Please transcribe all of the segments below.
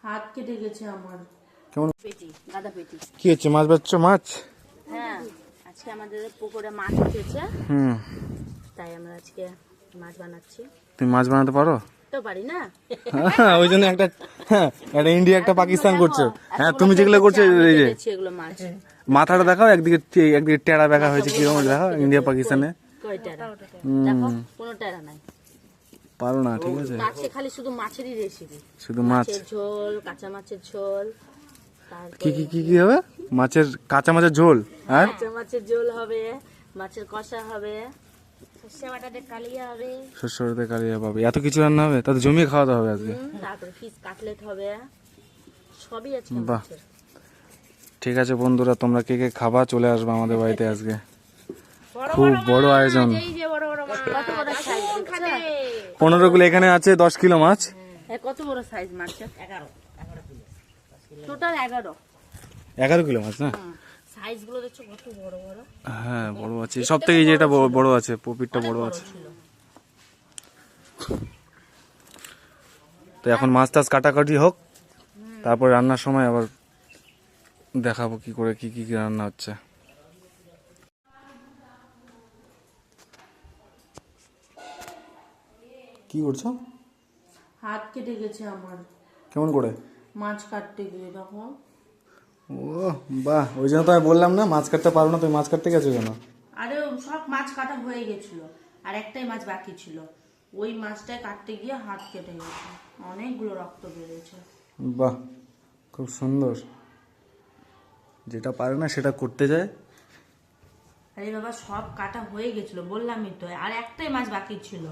হাত কেটে গেছে আমার। কেমন পেটি, গাদা পেটি। কি হচ্ছে? মাছ বাচ্চা মাছ? হ্যাঁ, আজকে আমাদের পুকুরে মাছ উঠেছে। তাই আমরা আজকে মাছ বানাচ্ছি। তুমি মাছ বানাতে পারো? তো পারি না। ওই জন্য একটা ইন্ডিয়া একটা পাকিস্তান করছো। হ্যাঁ, তুমি যেগুলো করছো এই যে এগুলো মাছ। মাথাটা দেখাও, একদিকে টেরা দেখা হয়েছে কিরকম দেখাও, ইন্ডিয়া পাকিস্তানে। কই টেরা? দেখো, কোনো টেরা নাই। পারো না, ঠিক আছে। আজকে খালি শুধু মাছেরই রেসিপি। শুধু মাছ। মাছের ঝোল, কাঁচা মাছের ঝোল। কি কি কি কি হবে? মাছের কাঁচা মাছের ঝোল আর কাঁচা মাছের ঝোল হবে, মাছের কষা হবে, সর্ষে বাটাতে কালিয়া হবে। শস্য কালিয়া পাবে, এত কিছু রান্না হবে? তাতে জমিয়ে খাওয়াতে হবে আজকে। তারপরে ফিশ কাটলেট হবে, সবই আছে। বাহ, ঠিক আছে বন্ধুরা, তোমরা কে কে খাবা চলে আসবে আমাদের বাড়িতে আজকে। খুব বড় আয়োজন। 15 কিলো এখানে আছে, 10 কিলো মাছ। কত বড় সাইজ মাছ? 11 টোটাল 11 কিলো মাছ না? সাইজ গুলো দেখছো কত বড় বড়। হ্যাঁ, বড় আছে সব থেকে, যেটা বড় আছে প্রফিটটা বড় আছে। তো এখন মাছ টাছ কাটাকাটি হোক, তারপর রান্নার সময় আবার দেখাবো কি করে কি কি রান্না হচ্ছে। কি করছো? হাত কেটে গেছে আমার। কেমন করে? মাছ কাটতে গিয়ে তখন। ও বাহ, ওই জন্য তো আমি বললাম না মাছ কাটতে পারো না, তুমি মাছ কাটতে গেছো কেন? আরে সব মাছ কাটা হয়ে গেছিল, আর একটাই মাছ বাকি ছিল। ওই মাছটাই কাটতে গিয়ে হাত কেটে গেছে, অনেকগুলো রক্ত বেরিয়েছে। বাহ, খুব সুন্দর। যেটা পারে না সেটা করতে যায়। আরে বাবা, সব কাটা হয়ে গেছিল বললামই তো, আর একটাই মাছ বাকি ছিল।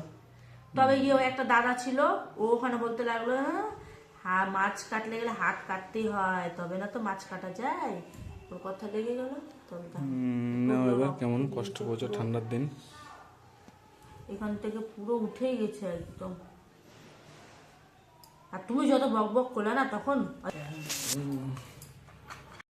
তবে গিয়ে একটা দাদা ছিল, ও ওখানে বলতে লাগলো, হ্যাঁ মাছ কাটলে গেলে হাত কাটতেই হয়, তবে না তো মাছ কাটা যায়। ওর কথা লেগে গেল। এবার কেমন কষ্ট করছো ঠান্ডার দিন? এখান থেকে পুরো উঠেই গেছে একদম। আর তুমি যত বক বক করলে না তখন